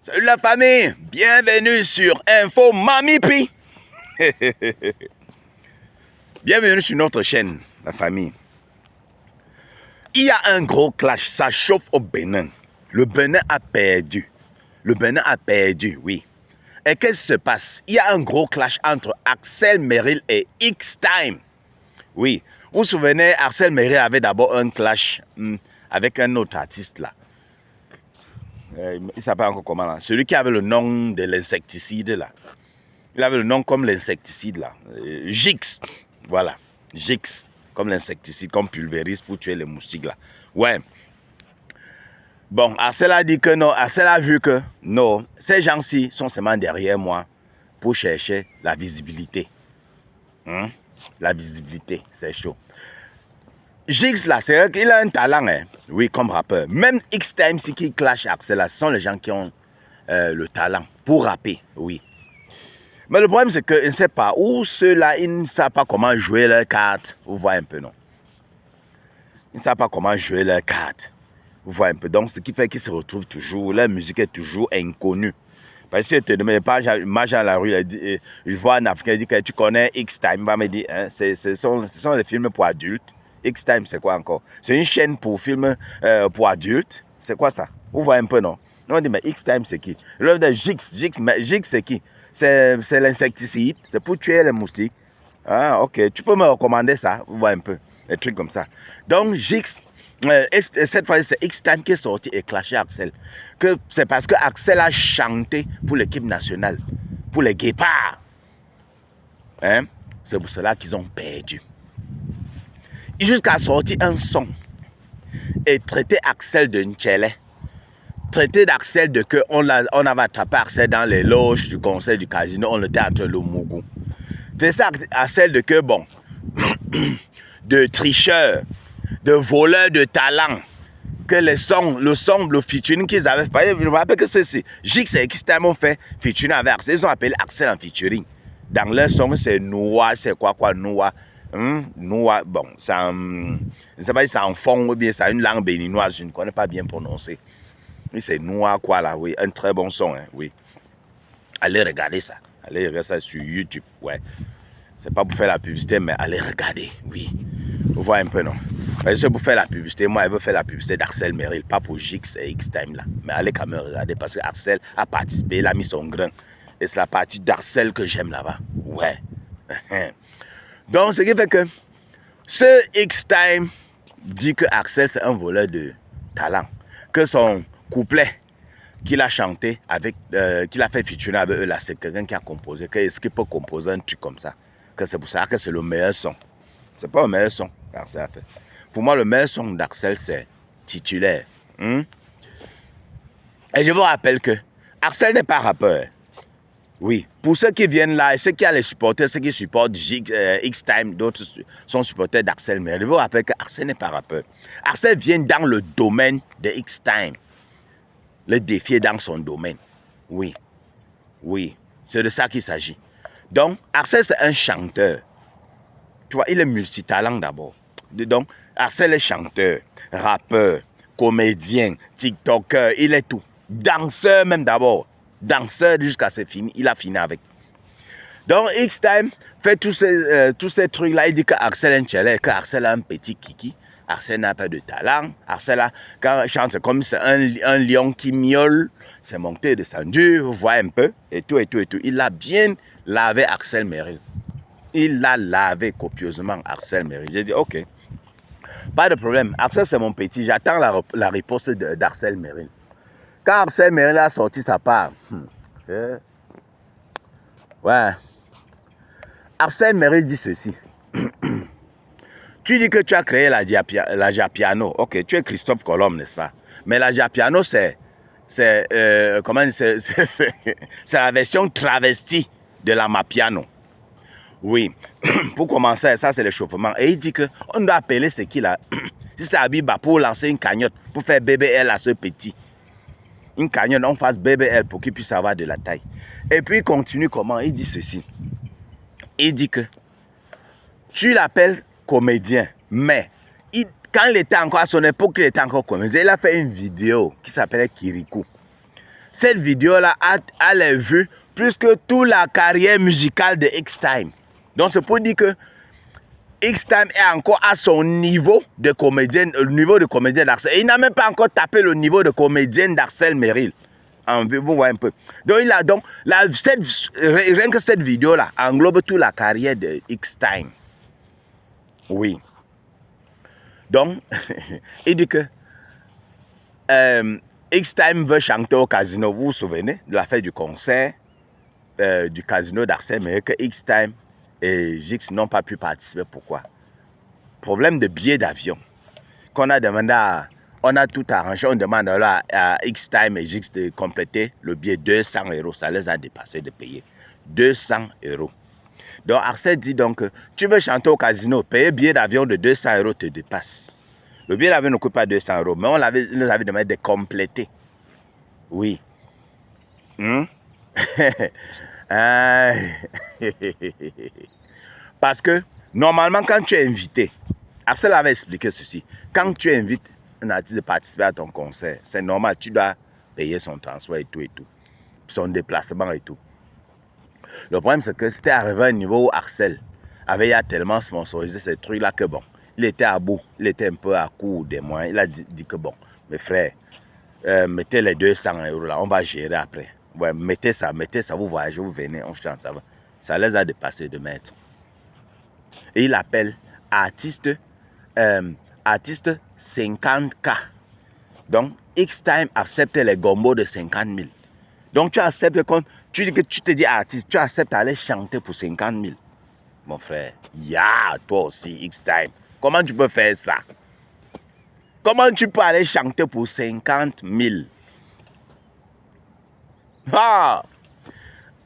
Salut la famille, bienvenue sur Info Mamipi. Bienvenue sur notre chaîne, la famille. Il y a un gros clash, ça chauffe au Bénin. Le Bénin a perdu. Le Bénin a perdu, oui. Et qu'est-ce qui se passe? Il y a un gros clash entre Axel Merrill et X-Time. Oui, vous vous souvenez, Axel Merrill avait d'abord un clash avec un autre artiste là. Il s'appelle encore comment là? Celui qui avait le nom de l'insecticide là. Il avait le nom comme l'insecticide là. Gix. Voilà. Gix. Comme l'insecticide, comme pulvérise pour tuer les moustiques là. Ouais. Bon, Axel a dit que non. Axel a vu que non. Ces gens-ci sont seulement derrière moi pour chercher la visibilité. La visibilité, c'est chaud. Gix là, c'est vrai qu'il a un talent, hein. Oui, comme rappeur. Même X-Time, si qui clash Axel là, ce sont les gens qui ont le talent pour rapper, oui. Mais le problème, c'est qu'ils ne savent pas, ou ceux-là, ils ne savent pas comment jouer leurs cartes. Vous voyez un peu, non? Ils ne savent pas comment jouer leurs cartes. Vous voyez un peu. Donc, ce qui fait qu'ils se retrouvent toujours, leur musique est toujours inconnue. Parce que si je te demande pas, marche dans la rue, je vois un Africain, il dit que tu connais X-Time, il va me dire, hein, ce sont des films pour adultes. X-Time, c'est quoi encore? C'est une chaîne pour films pour adultes. C'est quoi ça? Vous voyez un peu, non? On dit, mais X-Time, c'est qui? L'œuvre de Gix, c'est qui? C'est l'insecticide, c'est pour tuer les moustiques. Ah, ok, tu peux me recommander ça? Vous voyez un peu, des trucs comme ça. Donc, Gix, cette fois, c'est X-Time qui est sorti et clashé Axel. C'est parce que Axel a chanté pour l'équipe nationale, pour les guépards. Hein? C'est pour cela qu'ils ont perdu. Jusqu'à sortir un son et traiter Axel de Nchele. Traiter d'Axel de que on avait attrapé Axel dans les loges du conseil du casino, on était entre le Mougou. C'est ça, Axel de que bon, de tricheur, de voleur de talent, que le featuring qu'ils avaient fait, je me rappelle que c'est Gix et X-Time ont fait featuring avec Axel, ils ont appelé Axel en featuring. Dans leur son, c'est Noah, c'est quoi, Noah. Noah, bon, ça, je ne sais pas si c'est en fond ou bien c'est une langue béninoise, je ne connais pas bien prononcer. Mais c'est Noah, quoi, là, oui, un très bon son, hein, oui. Allez regarder ça, sur YouTube, ouais. C'est pas pour faire la publicité, mais allez regarder, oui. Vous voyez un peu, non? C'est pour faire la publicité, moi, je veux faire la publicité d'Axel Merrill, pas pour Gix et X-Time, là. Mais allez quand même regarder, parce que Axel a participé, il a mis son grain. Et c'est la partie d'Axel que j'aime là-bas, ouais. Donc, ce qui fait que ce X-Time dit que Axel, c'est un voleur de talent. Que son couplet qu'il a chanté, qu'il a fait featurer avec eux, là, c'est quelqu'un qui a composé. Est-ce qu'il peut composer un truc comme ça? Que c'est pour ça que c'est le meilleur son. C'est pas le meilleur son qu'Axel a fait. Pour moi, le meilleur son d'Axel, c'est Titulaire. Et je vous rappelle que Axel n'est pas rappeur. Oui, pour ceux qui viennent là, et ceux qui ont les supporters, ceux qui supportent X-Time, d'autres sont supporters d'Axel. Mais je vous rappelle qu'Axel n'est pas rappeur. Axel vient dans le domaine de X-Time. Le défi est dans son domaine. Oui, oui, c'est de ça qu'il s'agit. Donc, Axel, c'est un chanteur. Tu vois, il est multitalent d'abord. Donc, Axel est chanteur, rappeur, comédien, tiktoker, il est tout. Danseur même d'abord. Danseur jusqu'à ce fini, il a fini avec. Donc X-Time fait tous ces trucs-là. Il dit qu'Axel est un Nchele, qu'Axel a un petit kiki. Axel n'a pas de talent. Axel, quand il chante, c'est comme c'est un lion qui miaule. C'est monté, descendu, vous voyez un peu. Et tout. Il a bien lavé Axel Merrill. Il l'a lavé copieusement, Axel Merrill. J'ai dit, ok, pas de problème. Axel, c'est mon petit. J'attends la réponse d'Axel Merrill. Quand Axel Merrill a sorti sa part, ouais. Axel Merrill dit ceci. Tu dis que tu as créé la Japiano. Ok, tu es Christophe Colomb, n'est-ce pas? Mais la Japiano, c'est la version travestie de la Mapiano. Oui. Pour commencer, ça c'est l'échauffement. Et il dit qu'on doit appeler ce qu'il a. Si c'est Abiba pour lancer une cagnotte, pour faire BBL à ce petit. Une cagnotte, on fasse BBL pour qu'il puisse avoir de la taille. Et puis il continue comment? Il dit ceci. Il dit que tu l'appelles comédien, mais quand il était encore à son époque, il était encore comédien. Il a fait une vidéo qui s'appelait Kirikou. cette vidéo-là a les vues plus que toute la carrière musicale de X-Time. Donc c'est pour dire que X-Time est encore à son niveau de comédien, le niveau de comédien d'Arcel. Il n'a même pas encore tapé le niveau de comédien d'Arcel Merrill. Vous voyez un peu. Donc, rien que cette vidéo-là englobe toute la carrière de X-Time. Oui. Donc, il dit que X-Time veut chanter au casino. Vous vous souvenez de la fête du concert du casino d'Arcel Merrill que X-Time et Jix n'ont pas pu participer. Pourquoi? Problème de billets d'avion. Qu'on a demandé à... On a tout arrangé, on demande alors à X-Time et Jix de compléter le billet 200 €. Ça les a dépassé de payer 200 €. Donc Arcel dit donc, tu veux chanter au casino, payer billet d'avion de 200 € te dépasse. Le billet d'avion ne coûte pas 200 €, mais on nous avait demandé de compléter. Oui. Parce que normalement quand tu es invité, Arcel avait expliqué ceci, quand tu invites un artiste de participer à ton concert, c'est normal, tu dois payer son transport et tout, son déplacement et tout. Le problème, c'est que c'était arrivé à un niveau où Arcel avait tellement sponsorisé ces trucs-là que bon, il était à bout, il était un peu à court des moyens. Il a dit que bon, mes frères, mettez les 200 € là, on va gérer après. Ouais, mettez ça, vous voyagez, vous venez, on chante, ça va. Ça les a dépassés de mètres. Et il appelle artiste 50K. Donc, X-Time accepte les gombos de 50 000. Donc, tu acceptes quand tu te dis artiste, tu acceptes d'aller chanter pour 50 000. Mon frère, toi aussi, X-Time. Comment tu peux faire ça? Comment tu peux aller chanter pour 50 000? Ah!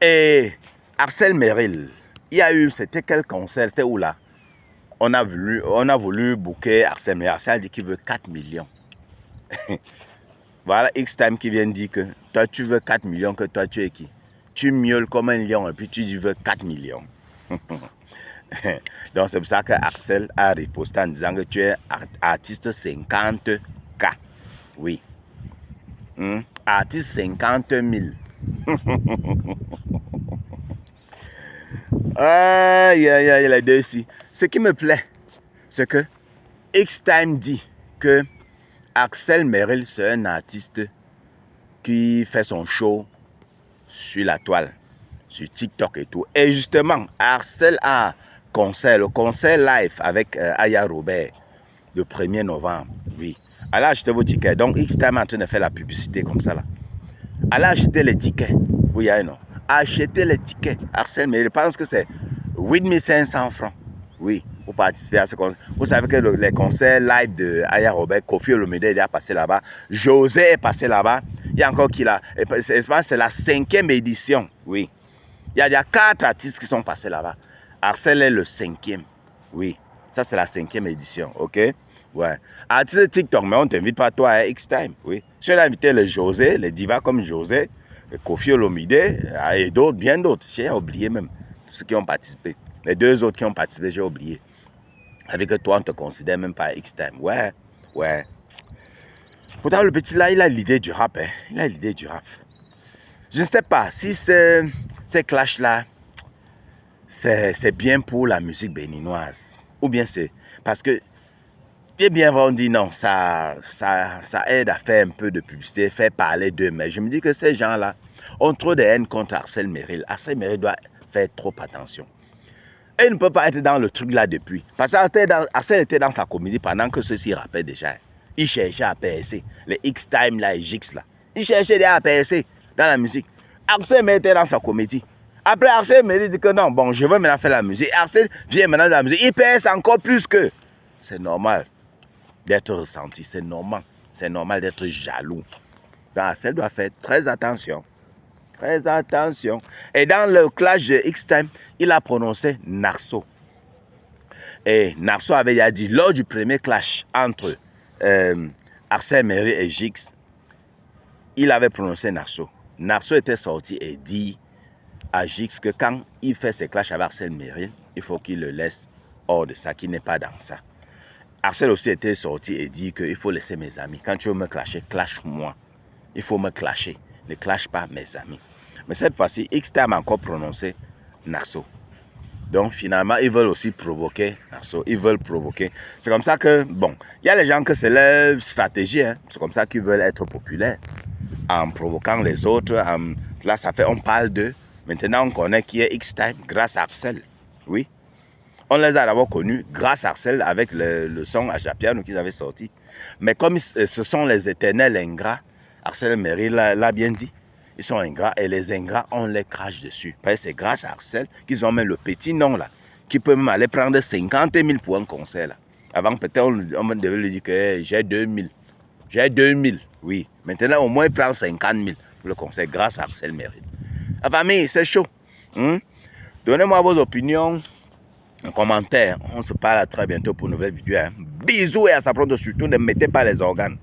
Et Arcel Merrill, il y a eu, c'était quel concert? C'était où là? On a voulu booker Arcel Merrill. Arcel a dit qu'il veut 4 millions. Voilà X-Time qui vient dire que toi tu veux 4 millions, que toi tu es qui? Tu miaules comme un lion et puis tu dis veux 4 millions. Donc c'est pour ça que Arcel a riposté en disant que tu es artiste 50K. Oui. Artiste 50 000. Aïe, les deux ici. Ce qui me plaît, c'est que X-Time dit que Arcel Merrill, c'est un artiste qui fait son show sur la toile, sur TikTok et tout. Et justement, Arcel a le concert live avec Aya Robert, le 1er novembre. Oui. Allez acheter vos tickets. Donc, X-Time est en train de faire la publicité comme ça là. Allez acheter les tickets. Oui, non. Achetez les tickets. Arcel Merrill, je pense que c'est 8500 francs. Oui, pour participer à ce concert. Vous savez que les concerts live de Aya Robert, Kofi Olomide est passé là-bas. José est passé là-bas. Il y a encore qui là. C'est la 5e édition. Oui. Il y a 4 artistes qui sont passés là-bas. Arcel est le 5e. Oui. Ça, c'est la 5e édition. OK? Ouais. Artiste TikTok, mais on ne t'invite pas toi à X-Time. Oui. Je vais inviter le José, les divas comme José, le Kofi Olomide et d'autres, bien d'autres. J'ai oublié même ceux qui ont participé. Les 2 autres qui ont participé, j'ai oublié. Avec toi, on ne te considère même pas X-Time. Ouais. Pourtant, le petit là, il a l'idée du rap. Il a l'idée du rap. Je ne sais pas si ces clashs-là, c'est bien pour la musique béninoise. Ou bien c'est parce que, eh bien, on dit non, ça aide à faire un peu de publicité, faire parler d'eux. Mais je me dis que ces gens-là ont trop de haine contre Arcel Merrill. Arcel Merrill doit faire trop attention. Et il ne peut pas être dans le truc là depuis. Parce qu'Arcel était dans sa comédie pendant que ceux-ci rappaient déjà. Il cherchait à percer. Les X-Time là et Jix là. Il cherchait à percer dans la musique. Arcel Merrill était dans sa comédie. Après Arcel Merrill dit que non, bon, je veux maintenant faire la musique. Arcel vient maintenant dans la musique. Il perce encore plus que. C'est normal d'être ressenti. C'est normal. C'est normal d'être jaloux. Donc Arcel doit faire très attention. Très attention. Et dans le clash de X-Time, il a prononcé Narso. Et Narso avait déjà dit, lors du premier clash entre Arcel Merrill et Jix, il avait prononcé Narso. Narso était sorti et dit à Jix que quand il fait ses clashs avec Arcel Merrill, il faut qu'il le laisse hors de ça, qu'il n'est pas dans ça. Arcel aussi était sorti et dit qu'il faut laisser mes amis. Quand tu veux me clasher, clash-moi. Il faut me clasher. ne clash pas mes amis. Mais cette fois-ci, X-Time a encore prononcé Naxo. Donc finalement, ils veulent aussi provoquer Naxo. Ils veulent provoquer. C'est comme ça que, bon, il y a les gens que c'est leur stratégie. Hein. C'est comme ça qu'ils veulent être populaires. En provoquant les autres. Là, ça fait, on parle d'eux. Maintenant, on connaît qui est X-Time grâce à Arcel. Oui. On les a d'abord connus grâce à Arcel avec le son à Japiano qu'ils avaient sorti. Mais comme ce sont les éternels ingrats, Arcel Mairie l'a bien dit, ils sont ingrats et les ingrats, on les crache dessus. Parce que c'est grâce à Arcel qu'ils ont même le petit nom là, qui peut même aller prendre 50 000 pour un concert là. Avant peut-être on devait lui dire que hey, j'ai 2000. J'ai 2000, oui. Maintenant au moins il prend 50 000 pour le concert grâce à Arcel Mairie. La famille, c'est chaud. Donnez-moi vos opinions en commentaire. On se parle à très bientôt pour une nouvelle vidéo. Bisous et à sa prochaine, surtout ne mettez pas les organes.